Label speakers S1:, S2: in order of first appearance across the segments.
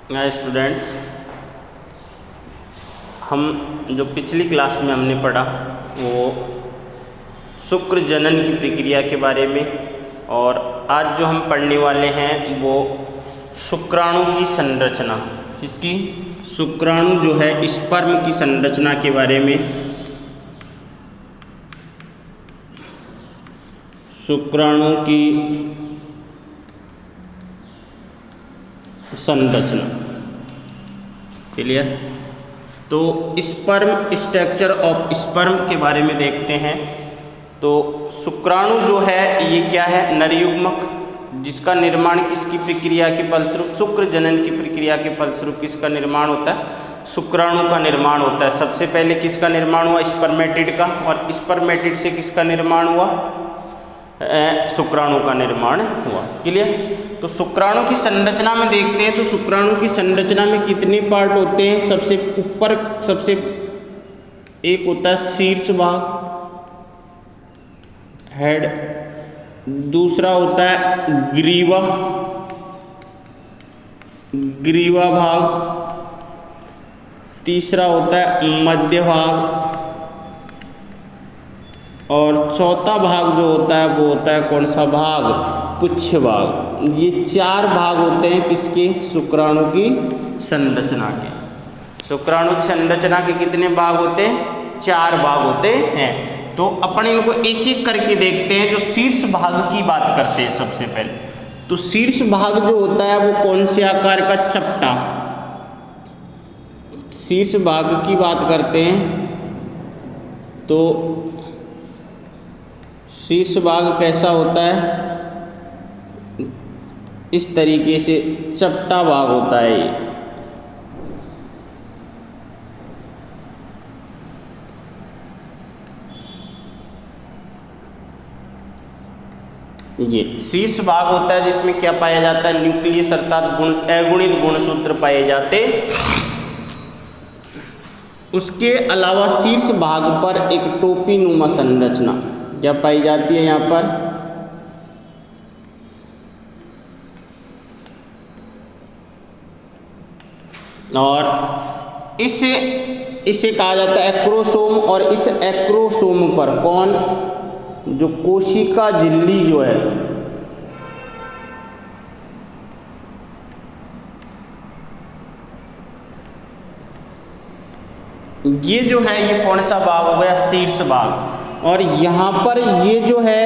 S1: Students, हम जो पिछली क्लास में हमने पढ़ा वो शुक्र जनन की प्रक्रिया के बारे में, और आज जो हम पढ़ने वाले हैं वो शुक्राणु की संरचना, इसकी शुक्राणु जो है स्पर्म की संरचना के बारे में। शुक्राणु की संरचना, क्लियर? तो स्पर्म, स्ट्रक्चर ऑफ स्पर्म के बारे में देखते हैं। तो शुक्राणु जो है ये क्या है? नरयुग्मक, जिसका निर्माण किसकी प्रक्रिया के फलस्वरूप? शुक्र जनन की प्रक्रिया के फलस्वरूप किसका निर्माण होता है? शुक्राणु का निर्माण होता है। सबसे पहले किसका निर्माण हुआ? स्पर्मेटिड का, और स्पर्मेटिड से किसका निर्माण हुआ? शुक्राणु का निर्माण हुआ। क्लियर? तो शुक्राणु की संरचना में देखते हैं। तो शुक्राणु की संरचना में कितने पार्ट होते हैं? सबसे ऊपर एक होता है शीर्ष भाग, हेड। दूसरा होता है ग्रीवा भाग। तीसरा होता है मध्य भाग, और चौथा भाग जो होता है वो होता है कौन सा भाग? पुच्छ भाग। ये चार भाग होते हैं किसके? शुक्राणु की संरचना के। शुक्राणु की संरचना के कितने भाग होते हैं? चार भाग होते हैं। तो अपन इनको एक एक करके देखते हैं। जो शीर्ष भाग की बात करते हैं सबसे पहले, तो शीर्ष भाग जो होता है वो कौन से आकार का? चपटा। शीर्ष भाग की बात करते हैं तो शीर्ष भाग कैसा होता है? इस तरीके से चपटा भाग होता है ये शीर्ष भाग होता है, जिसमें क्या पाया जाता है? न्यूक्लियस अर्थात अगुणित गुणसूत्र पाए जाते। उसके अलावा शीर्ष भाग पर एक टोपी नुमा संरचना क्या पाई जाती है? यहाँ पर और इसे कहा जाता है एक्रोसोम। और इस एक्रोसोम पर कौन? जो कोशिका झिल्ली जो है, ये जो है ये कौन सा भाग हो गया? शीर्ष भाग। और यहाँ पर ये जो है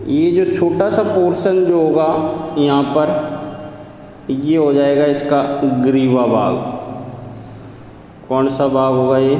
S1: ये जो छोटा सा पोर्शन जो होगा यहाँ पर, ये हो जाएगा इसका ग्रीवा भाग। कौन सा भाग होगा ये?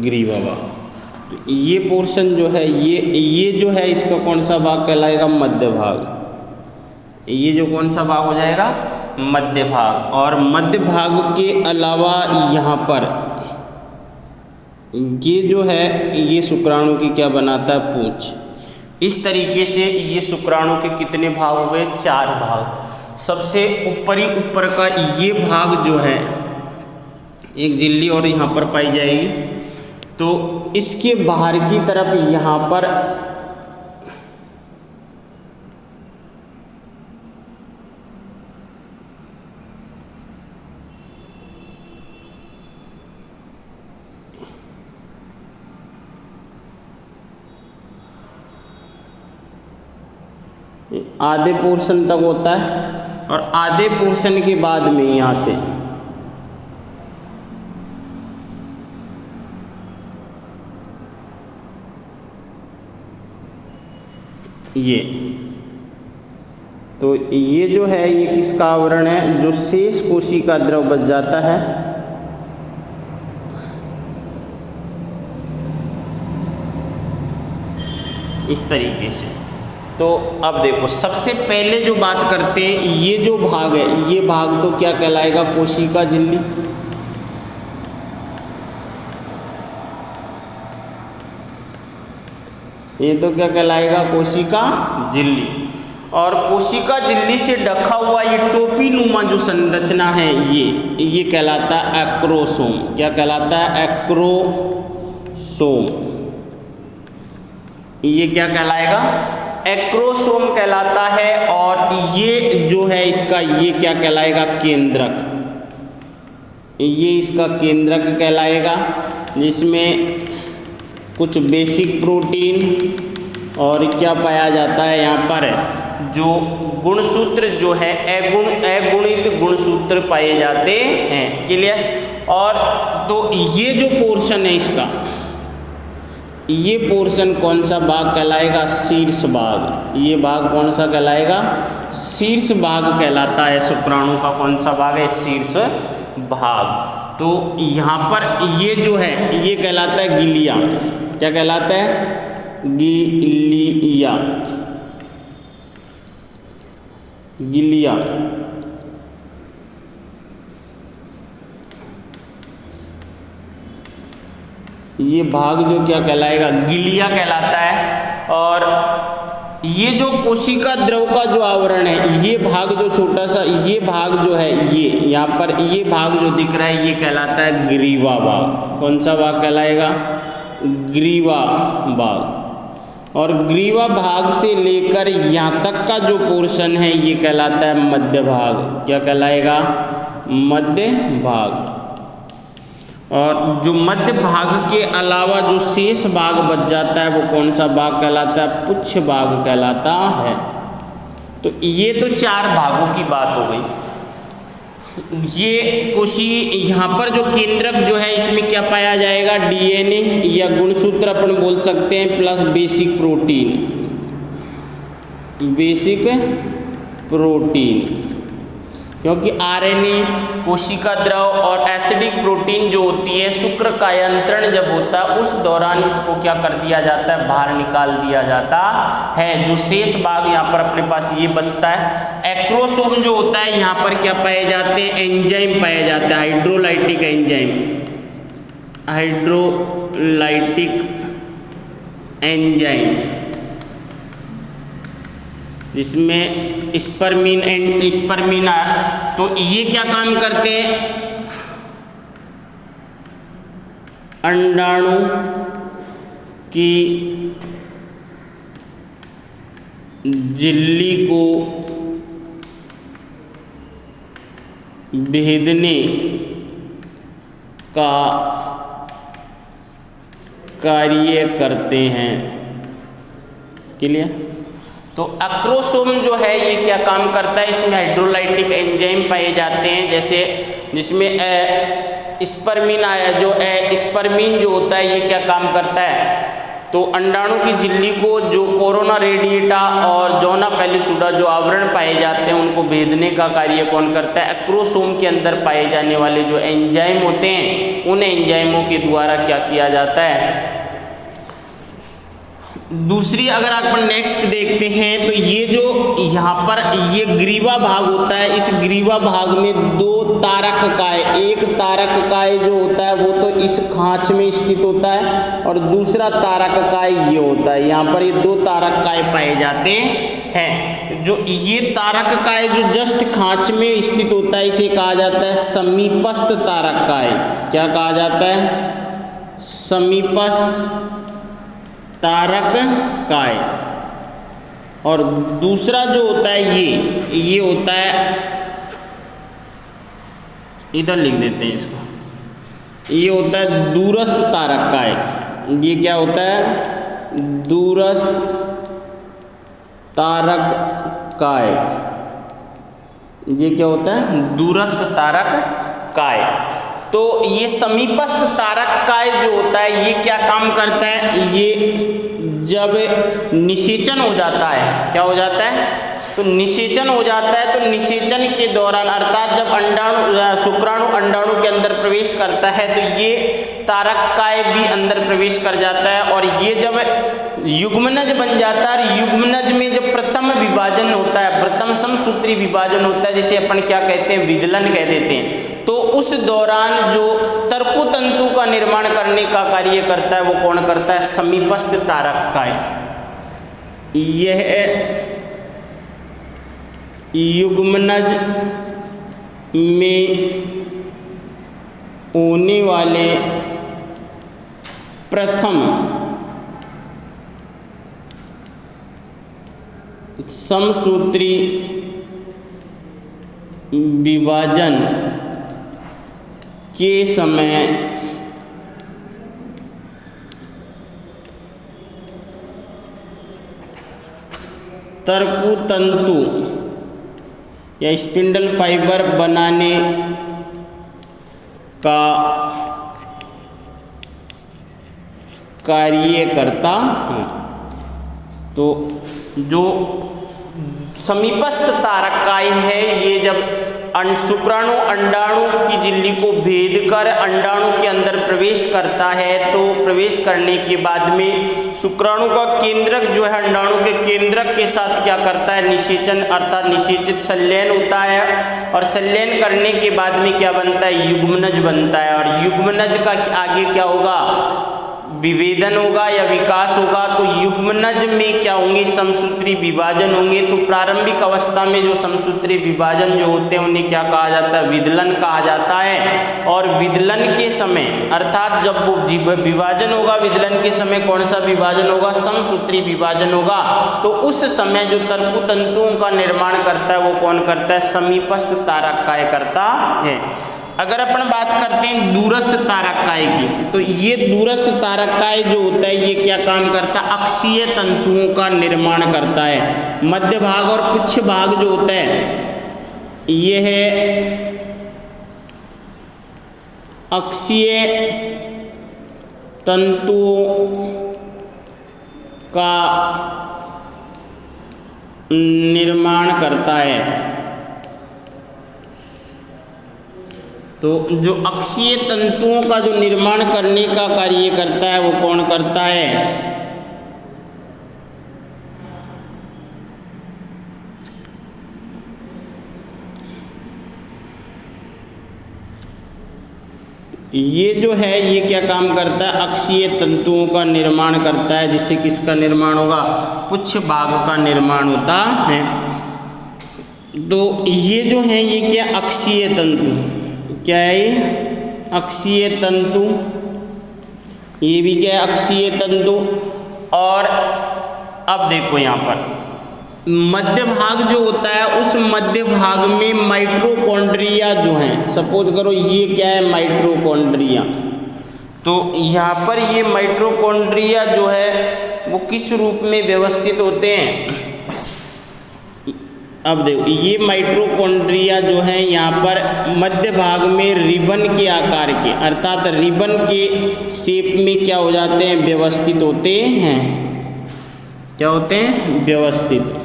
S1: ग्रीवा भाग। तो ये पोर्शन जो है ये जो है इसका कौन सा भाग कहलाएगा? मध्य भाग। ये जो कौन सा भाग हो जाएगा? मध्य भाग। और मध्य भाग के अलावा यहाँ पर ये जो है ये शुक्राणु की क्या बनाता है? पूंछ। इस तरीके से ये शुक्राणु के कितने भाग हो गए? चार भाग। सबसे ऊपर का ये भाग जो है एक झिल्ली और यहाँ पर पाई जाएगी। तो इसके बाहर की तरफ यहाँ पर आधे पोर्शन तक होता है, और आधे पोर्शन के बाद में यहाँ से तो ये जो है ये किसका आवरण है? जो शेष कोशिका द्रव बच जाता है, इस तरीके से। तो अब देखो, सबसे पहले जो बात करते हैं, ये जो भाग है ये भाग तो क्या कहलाएगा? कोशिका झिल्ली। ये तो क्या कहलाएगा? कोशिका झिल्ली। और कोशिका झिल्ली से ढका हुआ ये टोपी नुमा जो संरचना है ये कहलाता है एक्रोसोम। क्या कहलाता है? एक्रोसोम। ये क्या कहलाएगा? एक्रोसोम कहलाता है। और ये जो है इसका ये क्या कहलाएगा? केंद्रक। ये इसका केंद्रक कहलाएगा, जिसमें कुछ बेसिक प्रोटीन और क्या पाया जाता है यहाँ पर, जो गुणसूत्र जो है अगुणित गुणसूत्र पाए जाते हैं। क्लियर? और तो ये जो पोर्शन है इसका, ये पोर्शन कौन सा भाग कहलाएगा? शीर्ष भाग। ये भाग कौन सा कहलाएगा? शीर्ष भाग कहलाता है। शुक्राणु का कौन सा भाग है? शीर्ष भाग। तो यहाँ पर ये जो है ये कहलाता है गिलिया। क्या कहलाता है? गिलिया। गिलिया। ये भाग जो क्या कहलाएगा? गिलिया कहलाता है। और ये जो कोशिका द्रव का जो आवरण है, ये भाग जो छोटा सा ये भाग जो है, ये यहाँ पर ये भाग जो दिख रहा है ये कहलाता है ग्रीवा भाग। कौन सा भाग कहलाएगा? ग्रीवा भाग। और ग्रीवा भाग से लेकर यहाँ तक का जो पोर्शन है ये कहलाता है मध्य भाग। क्या कहलाएगा? मध्य भाग। और जो मध्य भाग के अलावा जो शेष भाग बच जाता है वो कौन सा भाग कहलाता है? पुच्छ भाग कहलाता है। तो ये तो 4 भागों की बात हो गई। ये यहाँ पर जो केंद्रक जो है इसमें क्या पाया जाएगा? डीएनए या गुणसूत्र अपन बोल सकते हैं, plus basic protein. Basic protein, क्योंकि आरएनए, कोशिका द्रव और एसिडिक प्रोटीन जो होती है, शुक्र कायांतरण जब होता है उस दौरान इसको क्या कर दिया जाता है? बाहर निकाल दिया जाता है। जो शेष भाग यहाँ पर अपने पास ये बचता है। एक्रोसोम जो होता है यहाँ पर क्या पाए जाते हैं? एंजाइम पाए जाते हैं, हाइड्रोलाइटिक एंजाइम। हाइड्रोलाइटिक एंजाइम, जिसमें स्पर्मीन एंड स्पर्मीना। तो ये क्या काम करते हैं? अंडाणु की झिल्ली को भेदने का कार्य करते हैं। क्लियर? तो एक्रोसोम जो है ये क्या काम करता है? इसमें हाइड्रोलाइटिक एंजाइम पाए जाते हैं, जैसे जिसमें स्पर्मीन आया, जो स्पर्मीन जो होता है ये क्या काम करता है? तो अंडाणु की झिल्ली को, जो कोरोना रेडिएटा और जोना पेलिसुडा जो आवरण पाए जाते हैं उनको भेदने का कार्य कौन करता है? एक्रोसोम के अंदर पाए जाने वाले जो एंजाइम होते हैं उन एंजाइमों के द्वारा क्या किया जाता है? दूसरी अगर अपन नेक्स्ट देखते हैं तो ये जो यहाँ पर ये ग्रीवा भाग होता है, इस ग्रीवा भाग में 2 तारककाय, एक तारककाय जो होता है वो तो इस खांच में स्थित होता है और दूसरा तारककाय ये होता है। यहाँ पर ये 2 तारककाय पाए जाते हैं। जो ये तारककाय जो जस्ट खांच में स्थित होता है इसे कहा जाता है समीपस्थ तारककाय। क्या कहा जाता है? समीपस्थ तारककाय। और दूसरा जो होता है ये होता है, इधर लिख देते हैं इसको, ये होता है दूरस्थ तारककाय। ये क्या होता है? दूरस्थ तारककाय। ये क्या होता है? दूरस्थ तारककाय। तो ये समीपस्थ तारककाय जो होता है ये क्या काम करता है? ये जब निषेचन हो जाता है, क्या हो जाता है? तो निषेचन हो जाता है। तो निषेचन के दौरान अर्थात जब शुक्राणु अंडाणु के अंदर प्रवेश करता है तो ये तारककाय भी अंदर प्रवेश कर जाता है और ये जब युग्मनज बन जाता है, युग्मनज में जब प्रथम विभाजन होता है, प्रथम समसूत्री विभाजन होता है, जिसे अपन क्या कहते हैं? विदलन कह देते हैं। तो उस दौरान जो तर्कुतंतु का निर्माण करने का कार्य करता है वो कौन करता है? समीपस्थ तारककाय। यह युग्मनज में होने वाले प्रथम समसूत्री विभाजन के समय तर्कुतंतु या स्पिंडल फाइबर बनाने का कार्य करता है। तो जो समीपस्थ तारकाय है, ये जब शुक्राणु अंडाणु की झिल्ली को भेद कर अंडाणु के अंदर प्रवेश करता है, तो प्रवेश करने के बाद में शुक्राणु का केंद्रक जो है अंडाणु के केंद्रक के साथ क्या करता है, निषेचन अर्थात निषेचित संलयन होता है। और संलयन करने के बाद में क्या बनता है, युग्मनज बनता है। और युग्मनज का आगे क्या होगा, विभेदन होगा या विकास होगा। तो युग्मनज में क्या होंगे, समसूत्री विभाजन होंगे। तो प्रारंभिक अवस्था में जो समसूत्री विभाजन जो होते हैं उन्हें क्या कहा जाता है, विदलन कहा जाता है। और विदलन के समय अर्थात जब वो विभाजन होगा, विदलन के समय कौन सा विभाजन होगा, समसूत्री विभाजन होगा। तो उस समय जो तर्कुतंतुओं का निर्माण करता है वो कौन करता है, समीपस्थ तारकाय करता है। अगर अपन बात करते हैं दूरस्थ तारकाय की, तो ये दूरस्थ तारकाय जो होता है ये क्या काम करता है, अक्षीय तंतुओं का निर्माण करता है। मध्य भाग और पुच्छ भाग जो होता है ये है अक्षीय तंतुओं का निर्माण करता है। तो जो अक्षीय तंतुओं का जो निर्माण करने का कार्य करता है वो कौन करता है, ये जो है ये क्या काम करता है, अक्षीय तंतुओं का निर्माण करता है, जिससे किसका निर्माण होगा, पुच्छ भाग का निर्माण होता है। तो ये जो है ये क्या अक्षीय तंतु, क्या है ये अक्षीय तंतु, ये भी क्या है अक्षीय तंतु। और अब देखो यहाँ पर मध्य भाग जो होता है उस मध्य भाग में माइटोकॉन्ड्रिया जो हैं, सपोज करो ये क्या है माइटोकॉन्ड्रिया। तो यहाँ पर ये माइटोकॉन्ड्रिया जो है वो किस रूप में व्यवस्थित होते हैं, अब देखो ये माइटोकॉन्ड्रिया जो है यहाँ पर मध्य भाग में रिबन के आकार के अर्थात रिबन के शेप में क्या हो जाते हैं, व्यवस्थित होते हैं। क्या होते हैं, व्यवस्थित।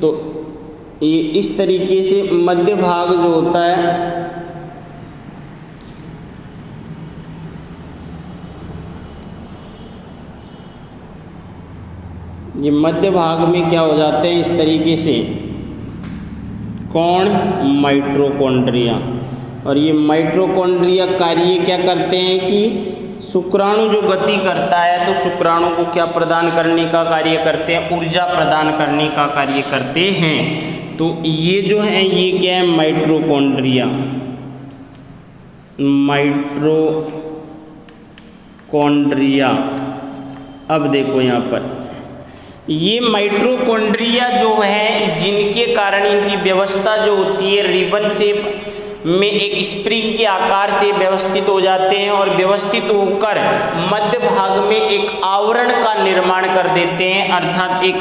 S1: तो ये इस तरीके से मध्य भाग जो होता है ये मध्य भाग में क्या हो जाते हैं इस तरीके से, कौन, माइटोकॉन्ड्रिया। और ये माइटोकॉन्ड्रिया कार्य क्या करते हैं कि शुक्राणु जो गति करता है तो शुक्राणु को क्या प्रदान करने का कार्य करते हैं, ऊर्जा प्रदान करने का कार्य करते हैं। तो ये जो है ये क्या है, माइटोकॉन्ड्रिया, माइटोकॉन्ड्रिया। अब देखो यहाँ पर ये माइटोकॉन्ड्रिया जो है जिनके कारण इनकी व्यवस्था जो होती है रिबन शेप में एक स्प्रिंग के आकार से व्यवस्थित हो जाते हैं और व्यवस्थित होकर मध्य भाग में एक आवरण का निर्माण कर देते हैं अर्थात एक,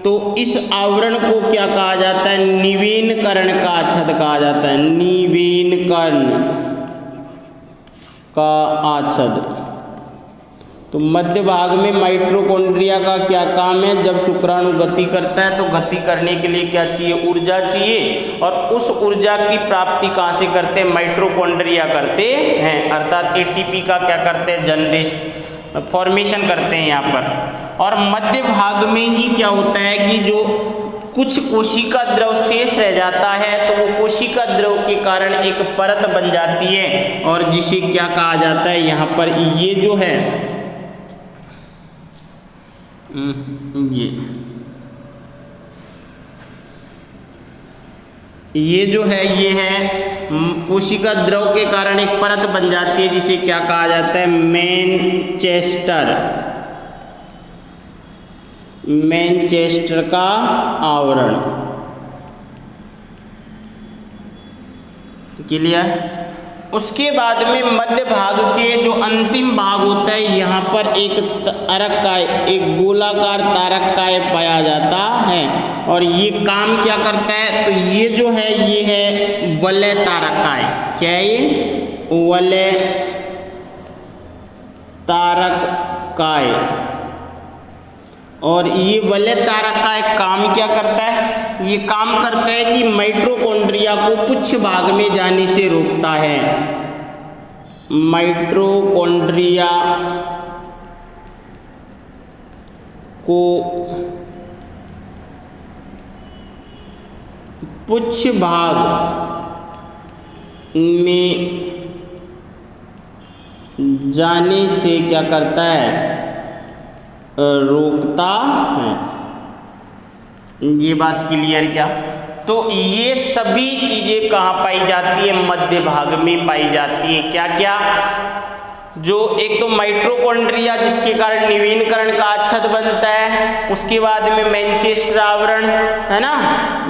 S1: तो इस आवरण को क्या कहा जाता है, निवेनकरण का आच्छद कहा जाता है, निवेनकरण का आच्छद। तो मध्य भाग में माइटोकॉन्ड्रिया का क्या काम है, जब शुक्राणु गति करता है तो गति करने के लिए क्या चाहिए, ऊर्जा चाहिए। और उस ऊर्जा की प्राप्ति कहाँ से करते हैं, माइटोकॉन्ड्रिया करते हैं अर्थात एटीपी का क्या करते हैं, जनरेशन फॉर्मेशन करते हैं यहाँ पर। और मध्य भाग में ही क्या होता है कि जो कुछ कोशिका द्रव शेष रह जाता है तो वो कोशिका द्रव के कारण एक परत बन जाती है और जिसे क्या कहा जाता है, यहाँ पर ये जो है ये जो है ये है कोशिका द्रव के कारण एक परत बन जाती है जिसे क्या कहा जाता है, मैनचेस्टर का आवरण। क्लियर। उसके बाद में मध्य भाग के जो अंतिम भाग होता है यहाँ पर एक तारककाय, एक गोलाकार तारककाय पाया जाता है और ये काम क्या करता है, तो ये जो है ये है वलय तारककाय। क्या है ये, वलय तारककाय। और ये वलय तारककाय काम क्या करता है, ये काम करता है कि माइटोकॉन्ड्रिया को पुच्छ भाग में जाने से रोकता है। माइटोकॉन्ड्रिया को पुच्छ भाग में जाने से क्या करता है, रोकता है। ये बात क्लियर क्या। तो ये सभी चीजें कहाँ पाई जाती है, मध्य भाग में पाई जाती है। क्या क्या, जो एक तो माइटोकॉन्ड्रिया जिसके कारण निवीनकरण का आच्छद बनता है, उसके बाद में मैनचेस्टर आवरण है ना,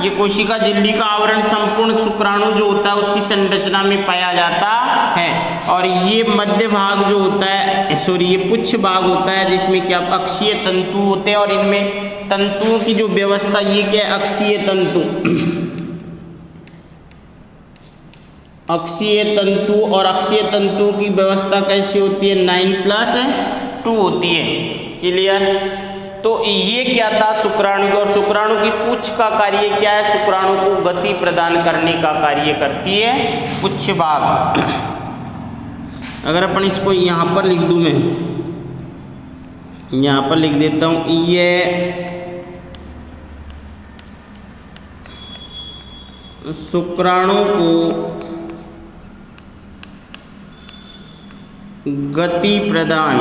S1: ये कोशिका झिल्ली का आवरण संपूर्ण शुक्राणु जो होता है उसकी संरचना में पाया जाता है। और ये मध्य भाग जो होता है, सॉरी ये पुच्छ भाग होता है जिसमें क्या अक्षीय तंतु होते हैं और इनमें तंतुओं की जो व्यवस्था, ये क्या है, अक्षीय तंतु। अक्षीय तंतु और अक्षीय तंतु की व्यवस्था कैसी होती है, 9+2 होती है। क्लियर। तो ये क्या था शुक्राणु का, और शुक्राणु की पुच्छ का कार्य क्या है, शुक्राणु को गति प्रदान करने का कार्य करती है पुच्छ भाग। अगर अपन इसको यहाँ पर लिख दूँ, मैं यहाँ पर लिख देता हूँ, ये शुक्राणु को गति प्रदान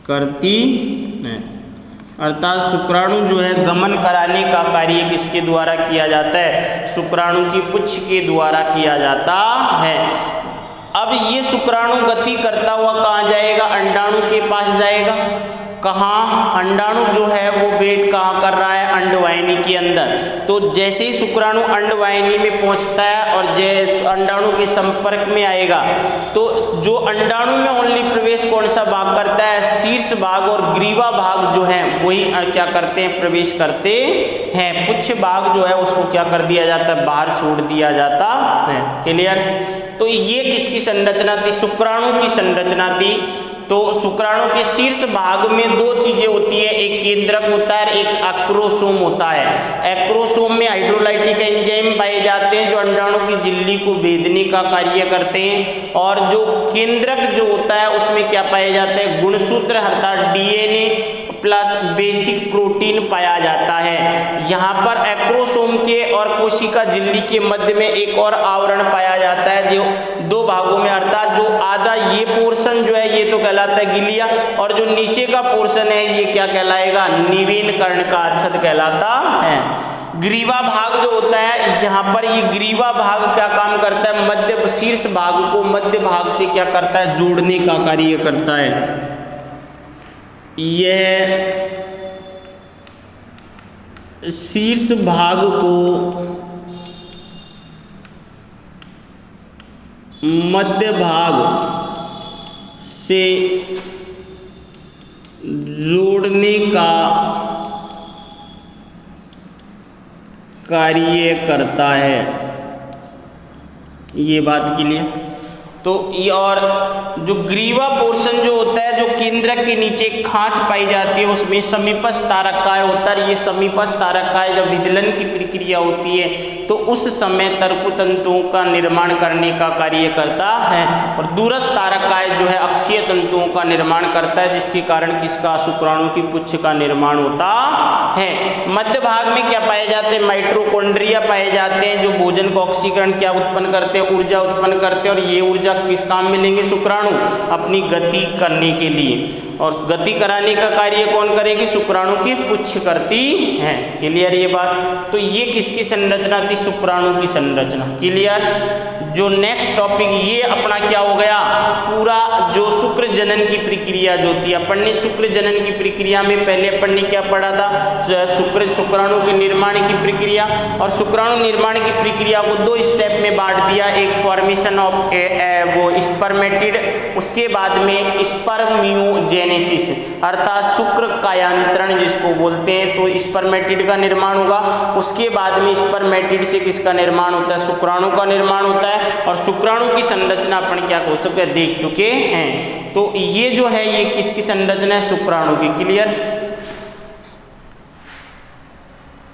S1: करती है। अर्थात शुक्राणु जो है गमन कराने का कार्य किसके द्वारा किया जाता है, शुक्राणु की पुच्छ के द्वारा किया जाता है। अब ये शुक्राणु गति करता हुआ कहाँ जाएगा, अंडाणु के पास जाएगा। कहाँ, अंडाणु जो है वो वेट कहाँ कर रहा है, अंडवाहिनी के अंदर। तो जैसे ही शुक्राणु अंडवाहिनी में पहुंचता है और अंडाणु के संपर्क में आएगा, तो जो अंडाणु में ओनली प्रवेश कौन सा भाग करता है, शीर्ष भाग और ग्रीवा भाग जो है वही क्या करते हैं, प्रवेश करते हैं। पुच्छ भाग जो है उसको क्या कर दिया जाता है, बाहर छोड़ दिया जाता है। क्लियर। तो ये किसकी संरचना थी, शुक्राणु की संरचना थी। तो शुक्राणु के शीर्ष भाग में दो चीजें होती है, एक केंद्रक होता है, एक एक्रोसोम होता है। एक्रोसोम में हाइड्रोलाइटिक एंजाइम पाए जाते हैं जो अंडाणु की झिल्ली को भेदने का कार्य करते हैं। और जो केंद्रक जो होता है उसमें क्या पाए जाते हैं, गुणसूत्र अर्थात डीएनए प्लस बेसिक प्रोटीन पाया जाता है। यहाँ पर एक्रोसोम के और कोशिका झिल्ली के मध्य में एक और आवरण पाया जाता है जो दो भागों में, अर्थात जो आधा ये पोर्शन जो है ये तो कहलाता है गिलिया, और जो नीचे का पोर्शन है ये क्या कहलाएगा, निवीनकर्ण का आच्छद कहलाता है। ग्रीवा भाग जो होता है, यहाँ पर ये ग्रीवा भाग क्या काम करता है, मध्य शीर्ष भाग को मध्य भाग से क्या करता है, जोड़ने का कार्य करता है। यह शीर्ष भाग को मध्य भाग से जोड़ने का कार्य करता है। ये बात क्लियर। तो ये और जो ग्रीवा पोर्शन जो होता है, जो केंद्रक के नीचे खांच पाई जाती है उसमें समीपस्थ तारककाय होता है। ये समीपस्थ तारककाय जब विदलन की प्रक्रिया होती है तो उस समय तर्कु तंतुओं का निर्माण करने का कार्य करता है, और दूरस्थ तारककाय जो है अक्षीय तंतुओं का निर्माण करता है, जिसके कारण किसका, शुक्राणु की पुच्छ का निर्माण होता है। मध्य भाग में क्या पाए जाते हैं, माइटोकॉन्ड्रिया पाए जाते हैं जो भोजन को ऑक्सीकरण क्या उत्पन्न करते हैं, ऊर्जा उत्पन्न करते हैं, और ये ऊर्जा किस काम में लेंगे, शुक्राणु अपनी गति करने के लिए। और गति कराने का कार्य कौन करेगी? शुक्राणु की पुच्छ करती है। क्लियर ये बात? तो ये किसकी संरचना थी? शुक्राणु की संरचना। क्लियर? जो नेक्स्ट टॉपिक ये अपना क्या हो गया? पूरा जो शुक्र जनन की प्रक्रिया जो थी, अपन ने शुक्र जनन की प्रक्रिया में पहले अपन ने क्या पढ़ा था? शुक्राणु के निर्माण की प्रक्रिया, और शुक्राणु निर्माण की प्रक्रिया को 2 स्टेप में बांट दिया। एक फॉर्मेशन ऑफ वो स्पर्मेटिड, उसके बाद में स्पर्मियोजेनेसिस अर्थात शुक्र कायांतरण जिसको बोलते हैं, तो स्पर्मेटिड का निर्माण होगा। उसके बाद में स्पर्मेटिड से किसका निर्माण होता है? शुक्राणु का निर्माण होता है। और शुक्राणु की संरचना अपन क्या बोल सकते हैं? देख चुके हैं। तो ये जो है ये किसकी संरचना है? शुक्राणु की। क्लियर?